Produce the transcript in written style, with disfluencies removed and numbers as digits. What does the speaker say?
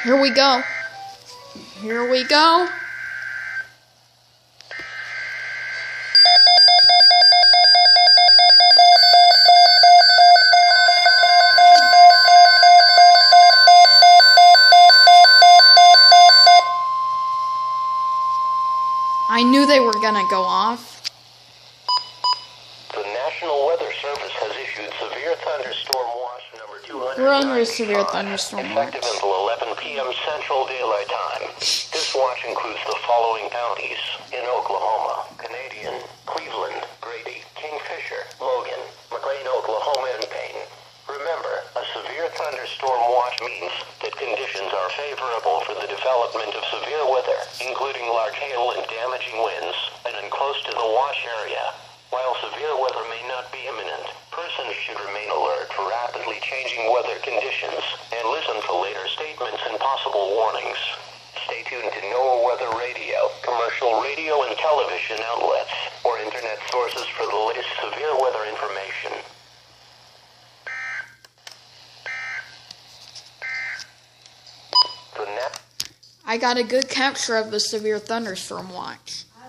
Here we go. Here we go. I knew they were gonna go off. The National Weather Service has issued severe thunderstorm watch number 200. We're under a severe thunderstorm watch. Effective until 11 p.m. Central Daylight Time. This watch includes the following counties: in Oklahoma, Canadian, Cleveland, Grady, Kingfisher, Logan, McLean, Oklahoma, and Payne. Remember, a severe thunderstorm watch means that conditions are favorable for the development of severe weather, including large hail and damaging winds, and close to the watch area. While severe weather may not be imminent, persons should remain alert for rapidly changing weather conditions and listen to later statements and possible warnings. Stay tuned to NOAA Weather Radio, commercial radio and television outlets, or internet sources for the latest severe weather information. I got a good capture of the severe thunderstorm watch.